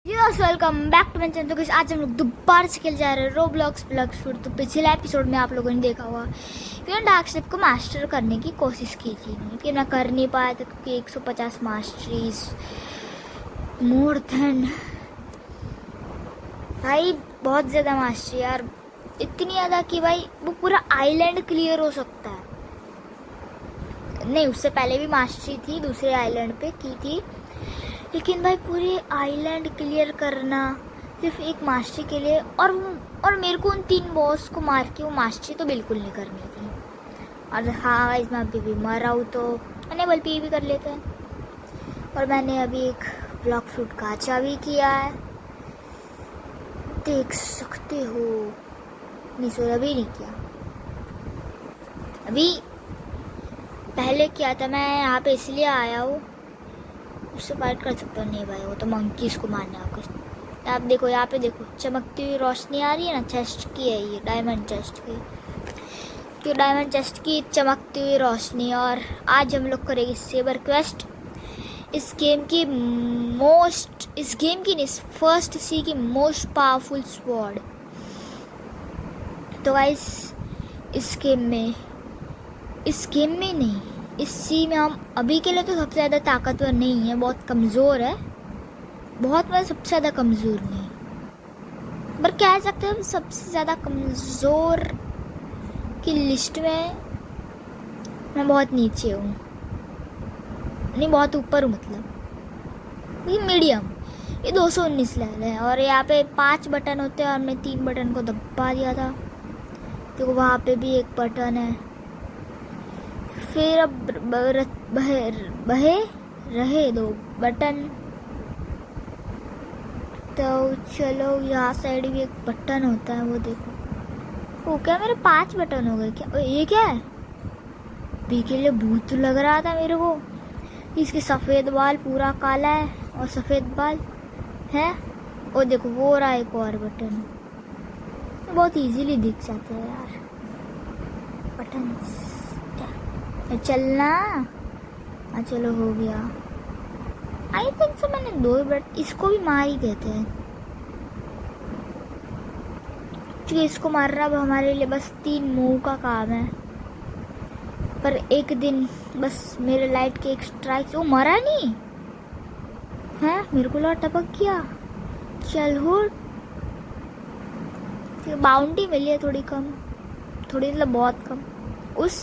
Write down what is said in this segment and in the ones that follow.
Yes welcome back to my channel. तो कुछ आज हम लोग दोबारा से खेल जा रहे हैं रोब्लॉक्स ब्लॉक्सफुट। तो पिछले एपिसोड में आप लोगों ने देखा हुआ कि मैंने डार्क स्टेप को मास्टर करने की कोशिश की थी, लेकिन मैं कर नहीं पाया था क्योंकि 150 मास्टरीज मोर देन भाई बहुत ज़्यादा मास्टरी यार, इतनी ज़्यादा कि भाई वो पूरा आइलैंड क्लियर हो सकता है। नहीं, उससे पहले भी मास्टरी थी, दूसरे आइलैंड पे की थी, लेकिन भाई पूरे आइलैंड क्लियर करना सिर्फ एक मास्टरी के लिए, और मेरे को उन 3 बॉस को मार के वो मास्टरी तो बिल्कुल नहीं करनी थी। और हाँ, इसमें अभी भी मर रहा हूँ तो अनेबल पी भी कर लेते हैं। और मैंने अभी एक ब्लॉक फ्रूट गाचा भी किया है, देख सकते हो। नहीं सॉरी, अभी नहीं किया, अभी पहले किया था। मैं यहाँ पे इसलिए आया हूँ, उससे फाइट कर सकता हूँ। नहीं भाई, वो तो मंकीज को मारने आपको। आप देखो यहाँ पे, देखो चमकती हुई रोशनी आ रही है ना, चेस्ट की है ये, डायमंड चेस्ट की, क्यों डायमंड चेस्ट की चमकती हुई रोशनी। और आज हम लोग करेंगे सेबर क्वेस्ट, इस गेम की नहीं, फर्स्ट सी की मोस्ट पावरफुल स्वॉर्ड। तो गाइस इस गेम में नहीं, इस सी में हम अभी के लिए तो सबसे ज़्यादा ताकतवर नहीं है, बहुत कमज़ोर है, बहुत मतलब सबसे ज़्यादा कमज़ोर नहीं, पर कह सकते हैं सबसे ज़्यादा कमज़ोर की लिस्ट में मैं बहुत नीचे हूँ, नहीं बहुत ऊपर हूँ, मतलब ये मीडियम। ये 219 लेवल है और यहाँ पे 5 बटन होते हैं और मैं 3 बटन को दबा दिया था, तो वहाँ पे भी एक बटन है। फिर अब बहे रहे 2 बटन, तो चलो यहाँ साइड भी एक बटन होता है, वो देखो। ओ क्या, मेरे 5 बटन हो गए क्या? ये क्या है? भी के लिए भूत लग रहा था मेरे को। इसके सफ़ेद बाल, पूरा काला है और सफ़ेद बाल है। और देखो वो रहा एक और बटन, बहुत इजीली दिख जाते हैं यार बटन। चलना, हाँ चलो हो गया। आई थिंक सो मैंने 2 बट इसको भी मार ही देते हैं, क्योंकि इसको मारना अब हमारे लिए बस 3 मूव का काम है। पर एक दिन बस मेरे लाइट के एक स्ट्राइक, वो मरा नहीं है, मेरे को लगा टपक गया। चल हो, बाउंड्री मिली है थोड़ी कम, थोड़ी मतलब बहुत कम। उस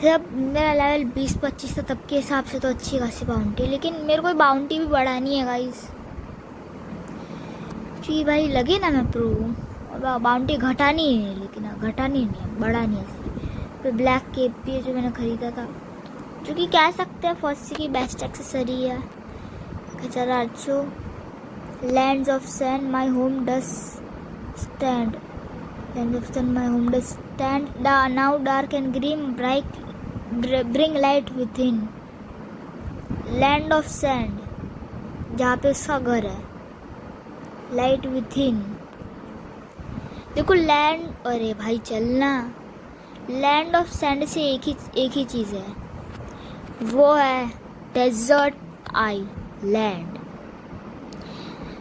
जब मेरा लेवल 20-25 था तब के हिसाब से तो अच्छी खासी बाउंड्री, लेकिन मेरे को बाउंड्री भी बढ़ानी है गाइस, क्योंकि भाई लगे ना मैं प्रो, और बाउंड्री घटानी है, लेकिन घटानी नहीं है, बढ़ानी है। फिर ब्लैक केप भी है जो मैंने ख़रीदा था, जो कि कह सकते हैं फर्स्ट की बेस्ट एक्सेसरी है। चला अच्छो, lands of sand my home does stand, land of sand my home does stand, now dark and green bright bring light with in. Land of sand, जहाँ पे उसका घर है, लाइट विद इन। देखो land, अरे भाई चलना, लैंड ऑफ सैंड से एक ही चीज़ है, वो है डेजर्ट आइलैंड,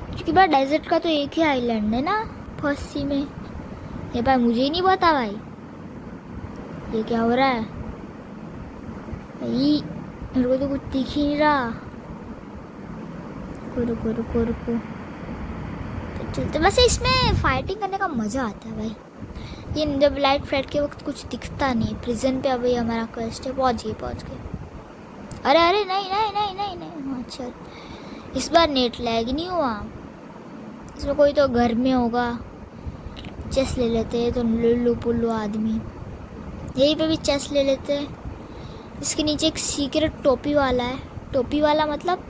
क्योंकि भाई डेजर्ट का तो एक ही आइलैंड है ना फर्स्ट सी में। ये भाई मुझे ही नहीं पता भाई, ये क्या हो रहा है भाई, मेरे को तो कुछ दिख ही नहीं रहा। रुको रुको रुको, तो चलते। वैसे इसमें फाइटिंग करने का मज़ा आता है भाई, ये जब लाइट फ्लैट के वक्त कुछ दिखता नहीं। प्रिजन पे अभी हमारा क्वेस्ट है, पहुँच गए। अरे अरे नहीं नहीं नहीं नहीं नहीं, हाँ चल, इस बार नेट लैग नहीं हुआ। इसमें कोई तो घर में होगा, चेस ले लेते हैं तो लुल्लू पुल्लू आदमी, यहीं पे भी चेस ले लेते हैं। इसके नीचे एक सीक्रेट टोपी वाला है, टोपी वाला मतलब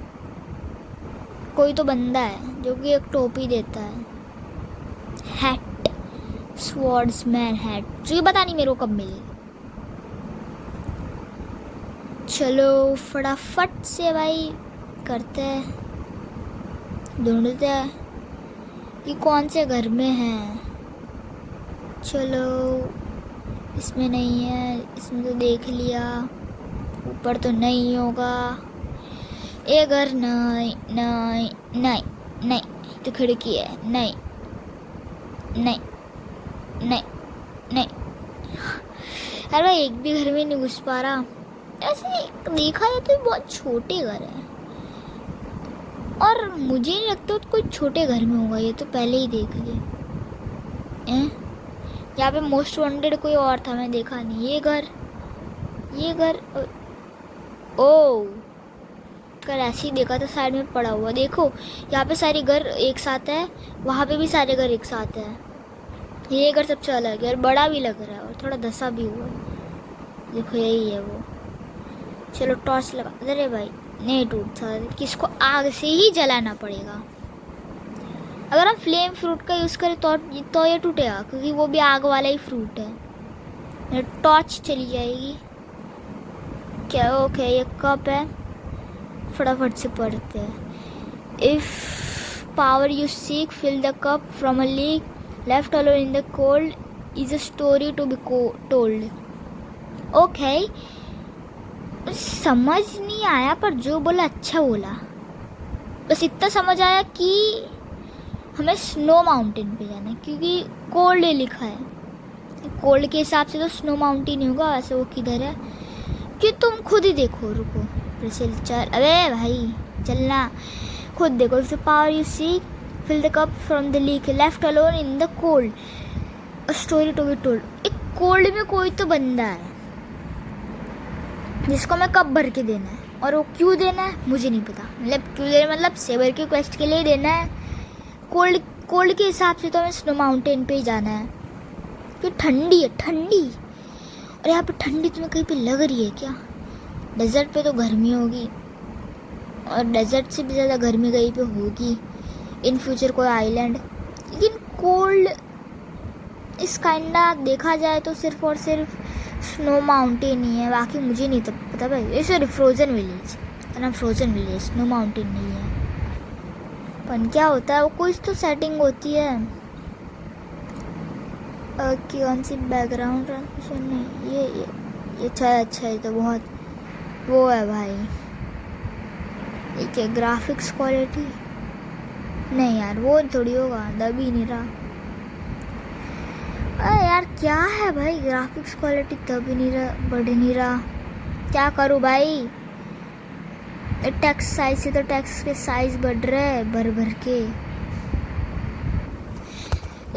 कोई तो बंदा है जो कि एक टोपी देता है, हैट, स्वॉर्ड्समैन हैट, जो कि पता नहीं मेरे को कब मिलेगी। चलो फटाफट से भाई करते हैं, ढूंढते हैं कि कौन से घर में है। चलो इसमें नहीं है, इसमें तो देख लिया, ऊपर तो नहीं होगा, ये घर नहीं नहीं नहीं नहीं, तो खिड़की है, नहीं नहीं नहीं नहीं। अरे भाई एक भी घर में नहीं घुस पा रहा। ऐसे देखा जाए तो बहुत छोटे घर हैं, और मुझे नहीं लगता तो कोई छोटे घर में होगा, ये तो पहले ही देख लिए। यहाँ पे मोस्ट वांटेड कोई और था, मैं देखा नहीं। ये घर ओ कल ऐसे ही देखा था साइड में पड़ा हुआ। देखो यहाँ पे सारे घर एक साथ है, वहाँ पे भी सारे घर एक साथ है। ये घर सबसे अलग है और बड़ा भी लग रहा है और थोड़ा धसा भी हुआ है। देखो यही है वो। चलो टॉर्च लगा। अरे भाई नहीं टूटता, किसको आग से ही जलाना पड़ेगा। अगर हम फ्लेम फ्रूट का यूज़ करें तो ये टूटेगा, क्योंकि वो भी आग वाला ही फ्रूट है। टॉर्च चली जाएगी क्या? ओके ये कप है, फटाफट से पढ़ते हैं। If power you seek fill the cup from a leak left alone in the cold is a story to be told. Okay समझ नहीं आया, पर जो बोला अच्छा बोला। बस इतना समझ आया कि हमें स्नो माउंटेन पे जाना है, क्योंकि कोल्ड लिखा है। कोल्ड के हिसाब से तो स्नो माउंटेन ही होगा। वैसे वो किधर है कि तुम खुद ही देखो। रुको प्रिसिल चल, अबे भाई चलना, खुद देखो। If the power you seek fill the cup from the leak left alone in the cold a story to be told. एक कोल्ड में कोई तो बंदा है जिसको मैं कप भर के देना है, और वो क्यों देना है मुझे नहीं पता। मतलब क्यों देना, मतलब सेवर की क्वेस्ट के लिए देना है। कोल्ड के हिसाब से तो हमें स्नो माउंटेन पे ही जाना है, क्योंकि ठंडी है ठंडी। और यहाँ पे ठंडी तुम्हें कहीं पे लग रही है क्या? डेजर्ट पे तो गर्मी होगी, और डेजर्ट से भी ज़्यादा गर्मी कहीं पे होगी इन फ्यूचर कोई आइलैंड। लेकिन कोल्ड इस काइंडा देखा जाए तो सिर्फ और सिर्फ स्नो माउंटेन ही है, बाकी मुझे नहीं तो पता भाई। ये सॉरी फ्रोजन विलेज है ना, फ्रोजन विलेज, स्नो माउंटेन नहीं है। पर क्या होता है वो कुछ तो सेटिंग होती है। कौन सी बैकग्राउंड ट्रांसमिशन नहीं, ये अच्छा है तो बहुत वो है भाई। ये क्या ग्राफिक्स क्वालिटी नहीं यार, वो थोड़ी होगा, दब ही नहीं रहा। अरे यार क्या है भाई, ग्राफिक्स क्वालिटी दब ही नहीं रहा, बढ़ नहीं रहा। क्या करूँ भाई? टेक्स्ट साइज से तो टेक्स्ट के साइज बढ़ रहा है भर के।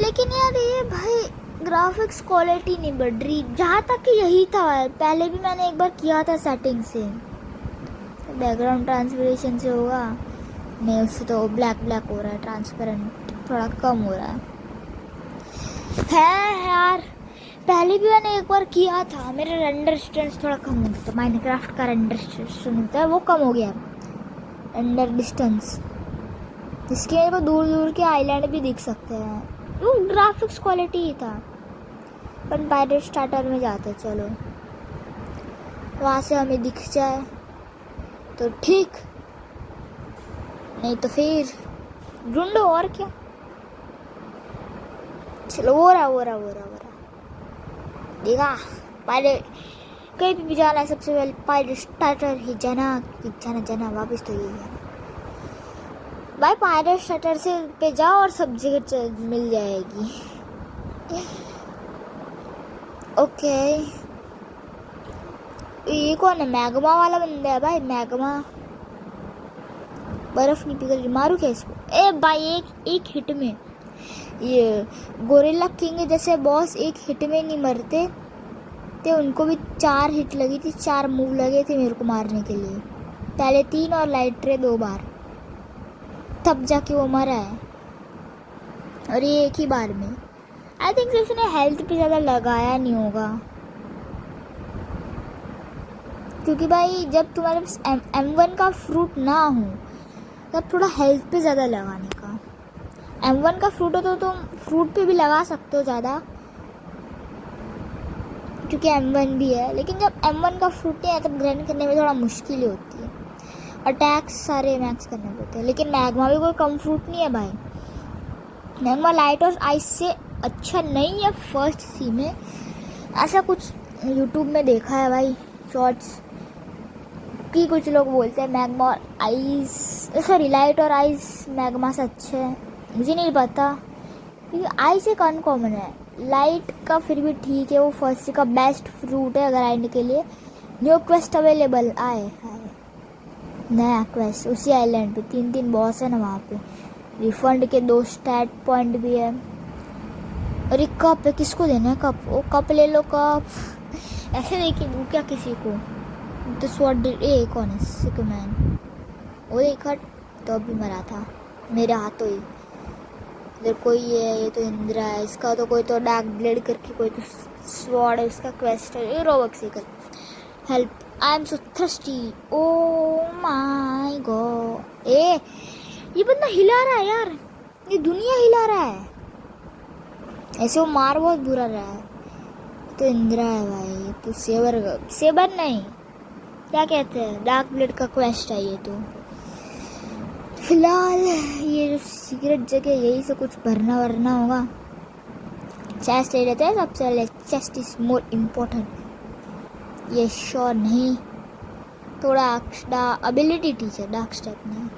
लेकिन यार ये भाई ग्राफिक्स क्वालिटी नहीं बढ़ रही। जहाँ तक कि यही था, पहले भी मैंने एक बार किया था सेटिंग से। बैकग्राउंड ट्रांसपेरेंट से होगा नहीं, उससे तो ब्लैक हो रहा है, ट्रांसपेरेंट थोड़ा कम हो रहा है यार। पहले भी मैंने एक बार किया था, मेरा रेंडर डिस्टेंस थोड़ा कम हो गया था। माइनक्राफ्ट का रेंडर डिस्टेंस होता है वो कम हो गया, रेंडर डिस्टेंस, जिसके मेरे को दूर दूर के आइलैंड भी दिख सकते हैं। वो ग्राफिक्स क्वालिटी ही था। पर पायरेट स्टार्टर में जाते चलो, वहाँ से हमें दिख जाए तो ठीक, नहीं तो फिर ढूंढो और क्या। चलो वो रहा देखा। पायरेट कहीं भी जाना है सबसे पहले पायरेट स्टार्टर ही जाना वापस तो यही है भाई। पायरेट स्टार्टर से पे जाओ और सब जगह मिल जाएगी। ओके ये कौन है? मैग्मा वाला बंदा है भाई, मैग्मा। बर्फ नहीं पिघल रही, मारू क्या इसको? ए भाई एक हिट में, ये गोरिल्ला किंग जैसे बॉस एक हिट में नहीं मरते थे। उनको भी 4 हिट लगी थी, 4 मूव लगे थे मेरे को मारने के लिए। पहले 3 और लाइट रे 2 बार, तब जाके वो मरा है। और ये एक ही बार में। आई थिंक इसने हेल्थ पे ज़्यादा लगाया नहीं होगा, क्योंकि भाई जब तुम्हारे पास M1 का फ्रूट ना हो तब थोड़ा हेल्थ पे ज़्यादा लगाने का। M1 का फ्रूट हो तो तुम फ्रूट पे भी लगा सकते हो ज़्यादा, क्योंकि M1 भी है। लेकिन जब M1 का फ्रूट नहीं है तब ग्राइंड करने में थोड़ा मुश्किल होती है, अटैक्स सारे मैक्स करने पड़ते हैं। लेकिन मैग्मा भी कोई कम फ्रूट नहीं है भाई। मैग्मा लाइट और आइस से अच्छा नहीं है फर्स्ट सी में, ऐसा कुछ यूट्यूब में देखा है भाई शॉर्ट्स। क्योंकि कुछ लोग बोलते हैं मैग्मा और आइस, सॉरी लाइट और आइस मैग्मा से अच्छे हैं। मुझे नहीं पता, क्योंकि आइस एक अनकॉमन है, लाइट का फिर भी ठीक है, वो फर्स्ट का बेस्ट फ्रूट है अगर आइंड के लिए। न्यू क्वेस्ट अवेलेबल आए नया क्वेस्ट उसी आइलैंड पे, 3 बॉस है ना वहाँ पे। रिफंड के 2 स्टैट पॉइंट भी है। और एक कप है, किसको देना है कप? वो कप ले लो कप। ऐसे देखिए दूँ क्या किसी को? तो स्वॉट ए कौन है? सिकमैन। वो देखा तो अभी मरा था मेरे हाथों ही। इधर कोई है, ये तो इंद्रा है, इसका तो कोई तो डार्क ब्लेड करके कोई तो स्वॉर्ड है, उसका क्वेस्ट है। ये रोबक से कर help, I am so thirsty, oh my God. ये बंदा हिला रहा है यार, ये दुनिया हिला रहा है। ऐसे वो मार बहुत बुरा रहा है। तो इंदिरा है भाई, तो सेबर नहीं, क्या कहते हैं, डार्क ब्लेड का क्वेस्ट है ये। तो फिलहाल ये जो सीक्रेट जगह, यही से कुछ भरना वरना होगा। चेस्ट ले लेते हैं सबसे पहले, चेस्ट इज मोर इम्पोर्टेंट। ये श्योर नहीं, थोड़ा एबिलिटी टीचर डार्क स्टेप नहीं,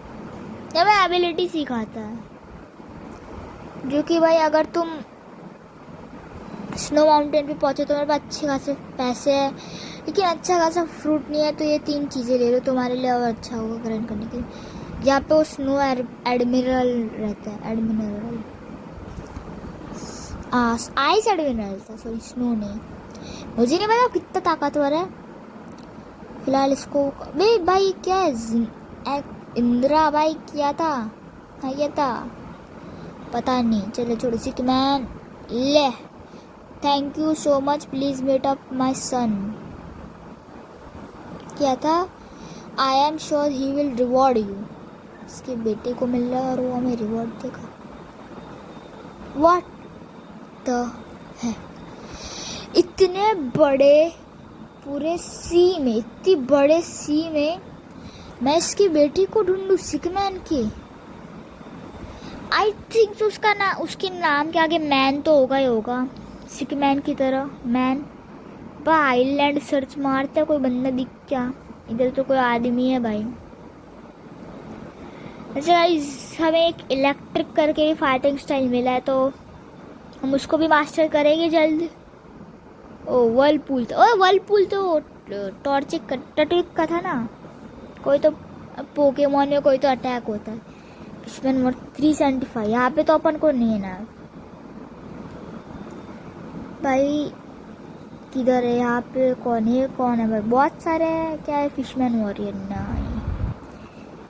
जब मैं एबिलिटी सिखाता है, जो कि भाई अगर तुम स्नो माउंटेन पे पहुंचे तो मेरे पास अच्छे खासे पैसे हैं, लेकिन अच्छा खासा फ्रूट नहीं है। तो ये 3 चीज़ें ले लो, तुम्हारे लिए और अच्छा होगा ग्राइंड करने के लिए। जहाँ पे वो स्नो एडमिरल रहता है, एडमिरल आइस एडमिरल था, सॉरी स्नो नहीं, मुझे नहीं पता कितना ताकतवर है। फिलहाल इसको भाई क्या है, इंदिरा भाई क्या था, क्या था पता नहीं, चलो छोड़ो। सिकमैन ले, thank you so much, please meet up my son. क्या था, I am sure he will reward you. इसके बेटे को मिल रहा है और वो हमें रिवॉर्ड देगा। व्हाट द है, इतने बड़े पूरे सी में, इतनी बड़े सी में मैं इसकी बेटी को ढूंढूं, सिकमैन की। आई थिंक उसके नाम के आगे मैन तो होगा ही होगा, सिकमैन की तरह मैन। आइलैंड सर्च मारते कोई बंदा दिख क्या? इधर तो कोई आदमी है भाई। अच्छा हमें एक इलेक्ट्रिक करके फाइटिंग स्टाइल मिला है, तो हम उसको भी मास्टर करेंगे जल्द। ओ वर्लपूल तो टॉर्चिक का था ना, कोई तो पोकेमॉन में कोई तो अटैक होता है। फिशमैन मोड 375, यहाँ पे तो अपन को नहीं है ना भाई। किधर है यहाँ पे, कौन है भाई? बहुत सारे हैं, क्या है फिशमैन वॉरियर नहीं।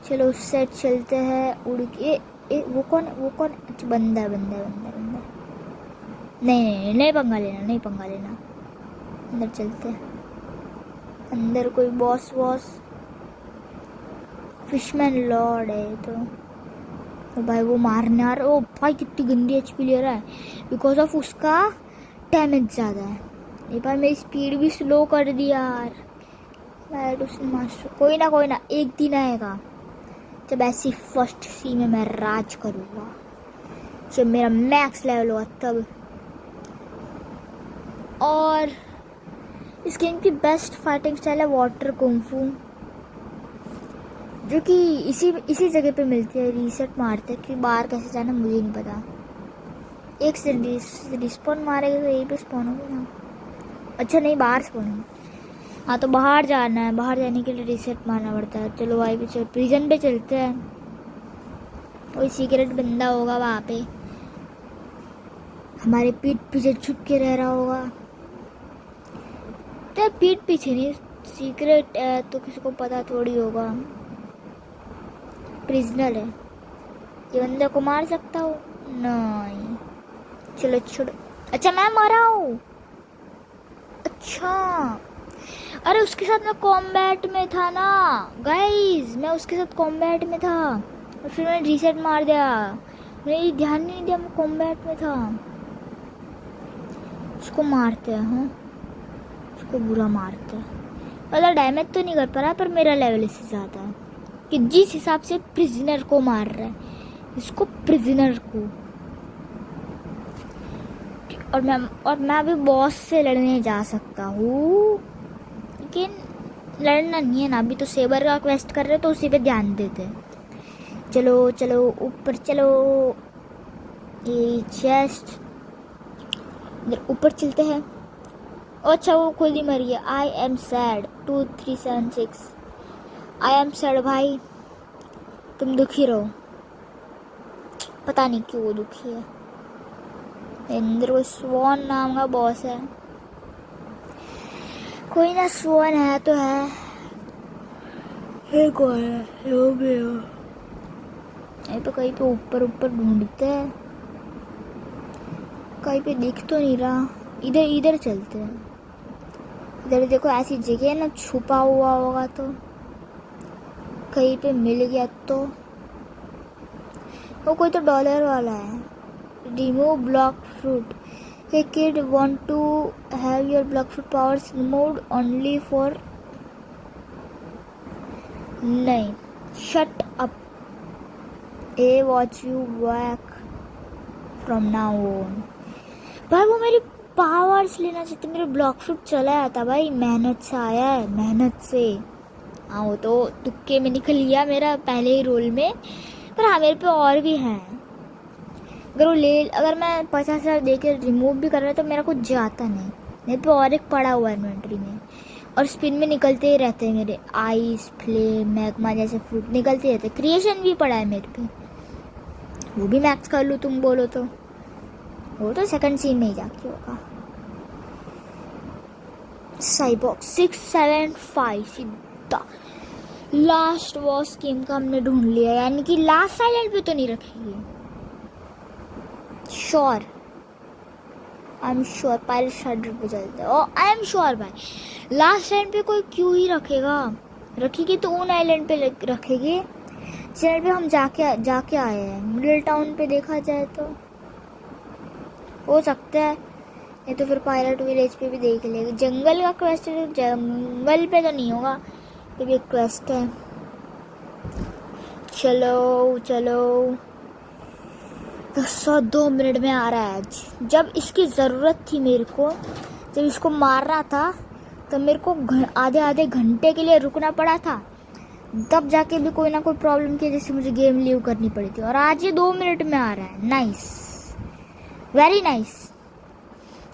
चलो उस साइड चलते हैं उड़ के। वो कौन? अच्छा बंदा नहीं पंगा लेना। अंदर चलते हैं, अंदर कोई बॉस फिशमैन लॉर्ड है तो भाई वो मारने आ रहा है। ओ भाई कितनी गंदी एचपी ले रहा है, बिकॉज ऑफ उसका डैमेज ज़्यादा है। एक बार मेरी स्पीड भी स्लो कर दी यार। लाइट उसने मास्टर, कोई ना एक दिन आएगा जब ऐसी फर्स्ट सी में मैं राज करूँगा, जब मेरा मैक्स लेवल होगा तब। और इस गेम की बेस्ट फाइटिंग स्टाइल है वाटर कुंफू, जो कि इसी जगह पे मिलती है। रीसेट मारते हैं कि बाहर कैसे जाना मुझे नहीं पता। एक से रिस्पॉन मारेगा तो यही पे स्पॉन होगी ना। अच्छा नहीं, बाहर स्पॉन होगी। हाँ तो बाहर जाना है, बाहर जाने के लिए रीसेट मारना पड़ता है। चलो भाई पीछे प्रिजन पे चलते हैं, कोई सीक्रेट बंदा होगा वहाँ पे, हमारे पीठ पीछे छुप के रह रहा होगा। तो पीठ पीछे नहीं, सीक्रेट है तो किसी को पता थोड़ी होगा। प्रिजनर है, ये बंदे को मार सकता हूँ? नहीं, चलो छोड़ो। अच्छा मैं मरा हूँ, अच्छा अरे उसके साथ मैं कॉम्बैट में था ना गाइज, मैं उसके साथ कॉम्बैट में था और फिर मैंने रीसेट मार दिया, मैंने ध्यान नहीं दिया मैं कॉम्बैट में था। उसको मारते हैं, हाँ उसको बुरा मारते हैं। ज़्यादा डैमेज तो नहीं कर पा रहा, पर मेरा लेवल इससे ज़्यादा है कि जिस हिसाब से प्रिजनर को मार रहा है, इसको प्रिजनर को। और मैं अभी बॉस से लड़ने जा सकता हूँ, लेकिन लड़ना नहीं है ना, अभी तो सेबर का क्वेस्ट कर रहे तो उसी पे ध्यान देते हैं। चलो चलो ऊपर चलो, ये चेस्ट इधर ऊपर चलते हैं। अच्छा वो खुद ही मरी है। I am sad 2376। I am sad भाई, तुम दुखी रहो, पता नहीं क्यों वो दुखी है। इंद्र को स्वॉन नाम का बॉस है, कोई ना, स्वॉन है तो है। ये कौन है? यो भी हो। ये तो कहीं पे ऊपर ऊपर ढूंढते हैं, कहीं पे दिख तो नहीं रहा। इधर इधर चलते हैं। इधर देखो ऐसी जगह है ना, छुपा हुआ होगा तो कहीं पे मिल गया तो। वो कोई तो डॉलर वाला है। Remove block fruit. Hey kid, want to have your block fruit powers removed only for? नहीं, shut up. A watch you back from now on. भाई वो मेरी पावर्स लेना चाहते, मेरे ब्लॉक फ्रूट चला आया था भाई, मेहनत से आया है, मेहनत से। हाँ वो तो तुक्के में निकल गया मेरा पहले ही रोल में, पर हाँ मेरे पे और भी हैं। अगर मैं 50,000 दे के रिमूव भी कर रहा तो मेरा कुछ जाता नहीं। मेरे पे और एक पड़ा हुआ है इन्वेंट्री में, और स्पिन में निकलते ही रहते हैं मेरे आइस, फ्लेम, मैग्मा जैसे फ्रूट निकलते रहते। क्रिएशन भी पड़ा है मेरे पे, वो भी मैक्स कर लूँ तुम बोलो तो। वो तो सेकंड सीन में ही जाके होगा। साइबॉक्स 675 सीधा लास्ट वॉस गेम का हमने ढूंढ लिया, यानी कि लास्ट आइलैंड पे तो नहीं रखेगी। Sure, I am sure pirate शार्डर पे चलते हैं। और आई एम श्योर भाई लास्ट आइलैंड पे कोई क्यों ही रखेगा, रखेगी तो उन आइलैंड पे रखेगी जिस पे हम जाके आए हैं। मिडिल टाउन पे देखा जाए तो हो सकता है, ये तो फिर पायरेट विलेज पे भी देख लेगी। जंगल का क्वेस्ट है, जंगल पे तो नहीं होगा, ये भी एक क्वेस्ट है। चलो चलो 2 मिनट में आ रहा है आज। जब इसकी ज़रूरत थी मेरे को, जब इसको मार रहा था तो मेरे को आधे घंटे के लिए रुकना पड़ा था, तब जाके भी कोई ना कोई प्रॉब्लम की जैसे मुझे गेम लीव करनी पड़ी थी। और आज ये 2 मिनट में आ रहा है। Nice, very nice.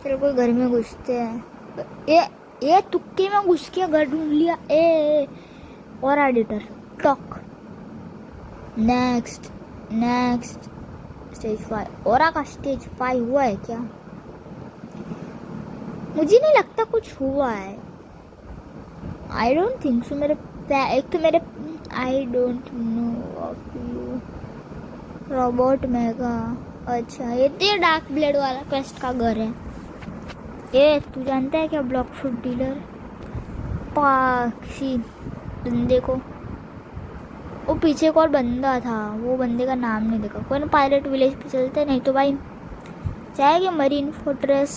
चलो कोई घर में घुसते हैं। ये तुक्के में घुस के घर ढूंढ लिया। ए और एडिटर टॉक। Next stage 5। और का स्टेज 5 हुआ है क्या? मुझे नहीं लगता कुछ हुआ है। I don't think so. एक तो मेरे I don't know of you Robert mega. अच्छा ये तो डार्क ब्लेड वाला क्वेस्ट का घर है। ये तू जानता है क्या ब्लॉक फ्रूट डीलर किसी बंदे को, वो पीछे एक और बंदा था, वो बंदे का नाम नहीं देखा। कोई ना पायरेट विलेज पे चलते, नहीं तो भाई जाएंगे मरीन फोर्ट्रेस।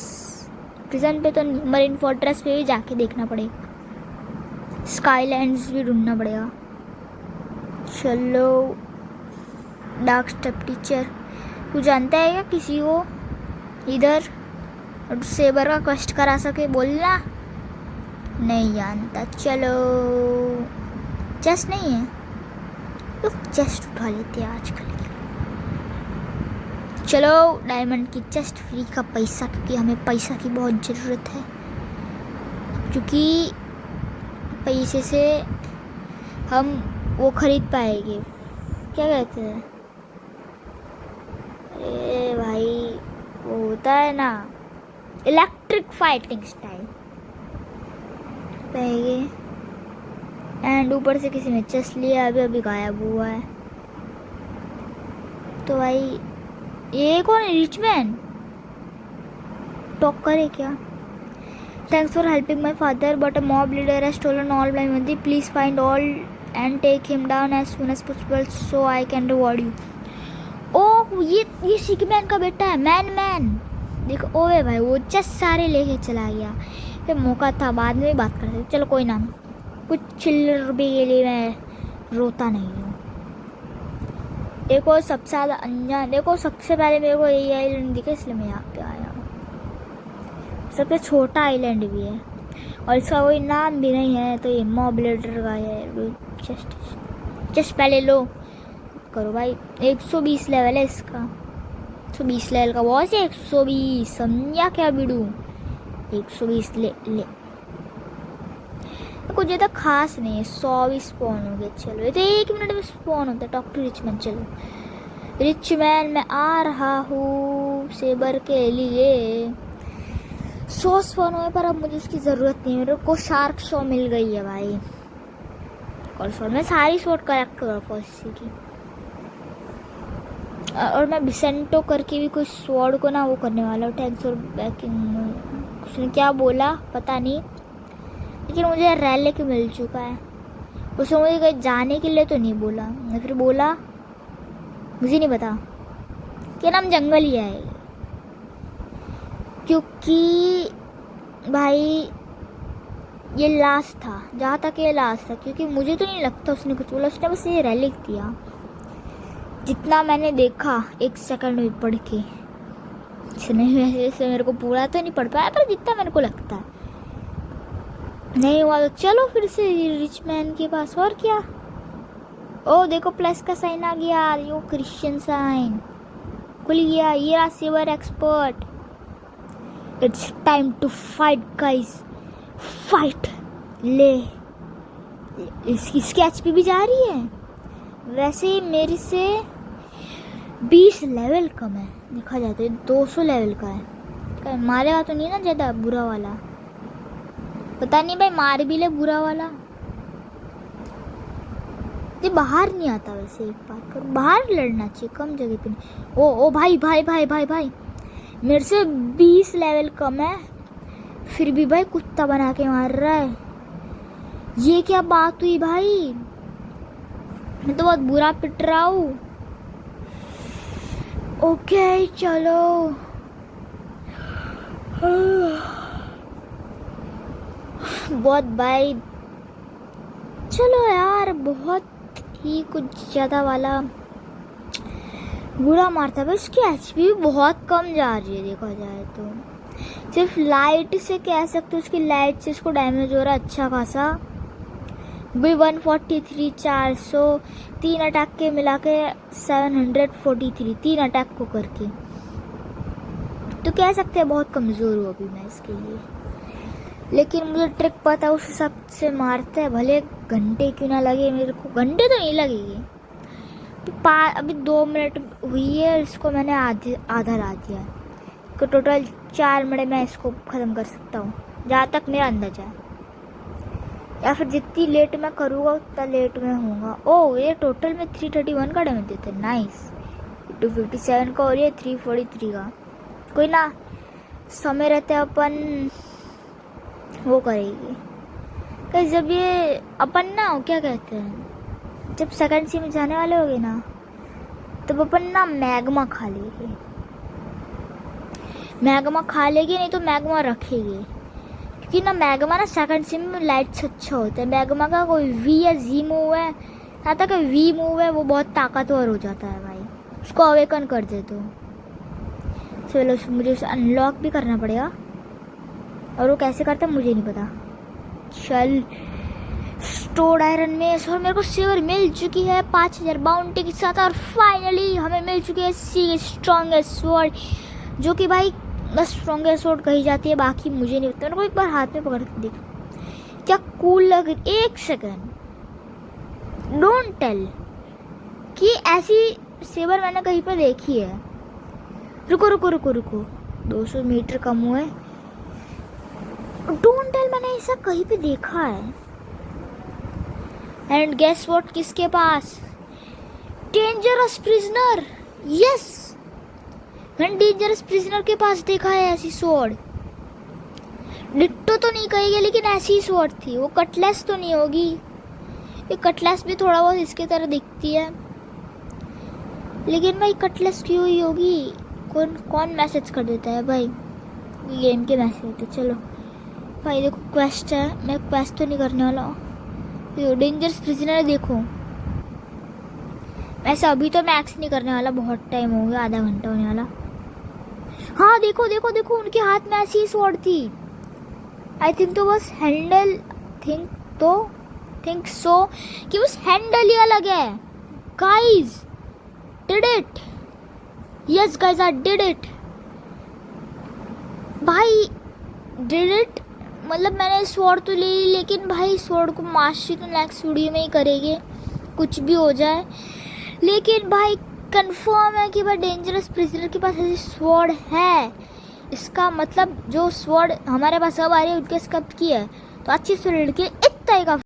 प्रिजन पे तो मरीन फोर्ट्रेस पे भी जाके देखना पड़ेगा, स्काईलैंड्स भी ढूंढना पड़ेगा। चलो डार्क स्टेप टीचर, तू जानता है क्या किसी को इधर सेबर का क्वेस्ट करा सके? बोलना। नहीं जानता। चलो चेस्ट नहीं है तो चेस्ट उठा लेते हैं आजकल। चलो डायमंड की चेस्ट, फ्री का पैसा, क्योंकि हमें पैसा की बहुत ज़रूरत है, क्योंकि पैसे से हम वो खरीद पाएंगे, क्या कहते हैं अरे भाई वो होता है ना इलेक्ट्रिक फाइटिंग स्टाइल पाएंगे। एंड ऊपर से किसी ने चेस्ट लिया, अभी गायब हुआ है। तो भाई ये कौन है? रिचमैन टॉक करे क्या? Thanks for helping my father but a mob leader has stolen all my money, please find all and take him down as soon as possible so I can reward you. Oh ये सिगमैन का बेटा है, man. देखो ओए भाई वो chest सारे लेके चला गया। फिर मौका था, बाद में भी बात करते। चलो कोई ना, कुछ चिल्लर रुपये के लिए मैं रोता नहीं हूँ। देखो सबसे ज़्यादा अनजान, देखो सबसे पहले मेरे को यही आइलैंड दिखा, इसलिए मैं यहाँ पे आया हूँ। सबसे छोटा आइलैंड भी है। और इसका कोई नाम भी नहीं है, तो ये मॉब लीडर का है। जस्ट पहले लो करो भाई। 120 लेवल है इसका। 120 लेवल का बॉस है। 120 समझा क्या बिडू? 120 ले कुछ ज़्यादा खास नहीं है। 100 भी स्पॉन हो गया। चलो ये तो 1 मिनट में स्पॉन होता है। Talk to Richman. चलो रिचमैन मैं आ रहा हूँ सेबर के लिए। 100 स्पॉन हुए पर अब मुझे उसकी ज़रूरत नहीं है। मेरे को शार्क शो मिल गई है भाई। और शॉट मैं सारी शॉट कलेक्ट करूँ फर्स्ट की। और मैं बिसेंटो करके भी कुछ स्वॉर्ड को ना वो करने वाला हूँ। टैंक्स और बैकिंग उसने क्या बोला पता नहीं, लेकिन मुझे रैलिक मिल चुका है। उसने मुझे कहीं जाने के लिए तो नहीं बोला, या फिर बोला मुझे नहीं पता। क्या नाम जंगल ही है, क्योंकि भाई ये लास्ट था। जहाँ तक ये लास्ट था, क्योंकि मुझे तो नहीं लगता उसने कुछ बोला। उसने बस ये रैलिक दिया, जितना मैंने देखा 1 सेकंड में पढ़ के। इसने वैसे मेरे को पूरा तो नहीं पढ़ पाया, पर जितना मेरे को लगता है नहीं हुआ तो चलो फिर से रिचमैन के पास। और क्या, ओ देखो प्लस का साइन आ गया। यो क्रिश्चियन साइन खुल गया। ये रहा sewer expert. It's time to fight guys, fight. ले इसकी एचपी भी जा रही है। वैसे मेरे से 20 लेवल कम है देखा जाता है। 200 लेवल का है। मारेगा तो नहीं ना ज़्यादा बुरा वाला? पता नहीं भाई, मार भी ले बुरा वाला। ये बाहर नहीं आता। वैसे एक बात करो, बाहर लड़ना चाहिए, कम जगह पे नहीं। ओ भाई भाई भाई भाई भाई मेरे से 20 लेवल कम है, फिर भी भाई कुत्ता बना के मार रहा है। ये क्या बात हुई भाई? मैं तो बहुत बुरा पिट रहा हूँ। ओके चलो बहुत भाई, चलो यार बहुत ही कुछ ज़्यादा वाला बुरा मारता है। उसकी एचपी भी बहुत कम जा रही है देखा जाए तो। सिर्फ लाइट से कह सकते हो, उसकी लाइट से इसको डैमेज हो रहा है अच्छा खासा भी। 143 400 3 अटैक के मिला के 743 3 अटैक को करके, तो कह सकते हैं बहुत कमज़ोर हूँ अभी मैं इसके लिए। लेकिन मुझे ट्रिक पता है, उस हिसाब से मारते हैं। भले घंटे क्यों ना लगे मेरे को, घंटे तो नहीं लगेगी। अभी 2 मिनट हुई है, इसको मैंने आधा ला दिया है। तो टोटल 4 मिनट में इसको ख़त्म कर सकता हूँ, जहाँ तक मेरा अंदाजा है। या फिर जितनी लेट मैं करूँगा उतना लेट में होगा। ओह ये टोटल में 331 का डैमेज देते हैं। नाइस। 257 का और ये 343 का। कोई ना, समय रहते अपन वो करेगी। कहीं जब ये अपन ना क्या कहते हैं, जब सेकंड सी में जाने वाले होगे ना, तब अपन ना मैग्मा खा लेंगे। मैग्मा खा लेंगे, नहीं तो मैग्मा रखेंगे, क्योंकि ना मैग्मा ना सेकंड सी में लाइट से अच्छा होता है। मैग्मा का कोई वी या जी मूव है, यहाँ तक वी मूव है वो बहुत ताकतवर हो जाता है भाई। उसको अवेकन कर दे तो चलो, मुझे उसे अनलॉक भी करना पड़ेगा, और वो कैसे करता है मुझे नहीं पता। चल स्टोर्ड आयरन में और मेरे को सिल्वर मिल चुकी है 5000 बाउंटी के साथ। और फाइनली हमें मिल चुकी है सी स्ट्रॉन्गेस्ट स्वॉर्ड, जो कि भाई बस स्ट्रॉन्गेस्ट स्वॉर्ड कही जाती है, बाकी मुझे नहीं पता। मेरे को एक बार हाथ में पकड़ के देख, क्या कूल लग रही। 1 सेकंड, डोंट टेल कि ऐसी सेवर मैंने कहीं पर देखी है। रुको रुको रुको रुको, 200 मीटर कम हुए। डोंट टेल मैंने ऐसा कहीं पे देखा है। एंड गेस व्हाट, किसके पास? Dangerous prisoner. यस, मैंने डेंजरस प्रिजनर के पास देखा है ऐसी स्वॉर्ड। डिट्टो तो नहीं कहेगी, लेकिन ऐसी ही स्वॉर्ड थी। वो कटलेस तो नहीं होगी, ये कटलेस भी थोड़ा बहुत इसके तरह दिखती है, लेकिन भाई कटलेस क्यों ही होगी? कौन मैसेज कर देता है भाई? गेम के मैसेज होते। चलो भाई देखो, क्वेस्ट है, मैं क्वेस्ट तो नहीं करने वाला। डेंजरस प्रिजनर देखो, वैसे अभी तो मैक्स नहीं करने वाला, बहुत टाइम हो गया, आधा घंटा होने वाला। हाँ देखो देखो देखो, उनके हाथ में ऐसी स्वॉर्ड थी। आई थिंक तो बस हैंडल थिंक सो कि बस हैंडल ही अलग है. Guys did it. Yes guys I did it. भाई डिड इट. मतलब मैंने स्वॉर्ड तो ले ली, लेकिन भाई स्वॉर्ड को मास्टरी तो नेक्स्ट वीडियो में ही करेंगे, कुछ भी हो जाए. लेकिन भाई कंफर्म है कि भाई डेंजरस प्रिजनर के पास ऐसी स्वॉर्ड है. इसका मतलब जो स्वॉर्ड हमारे पास अब आ रही है उनके स्कप की है, तो अच्छी से लड़के इतना ही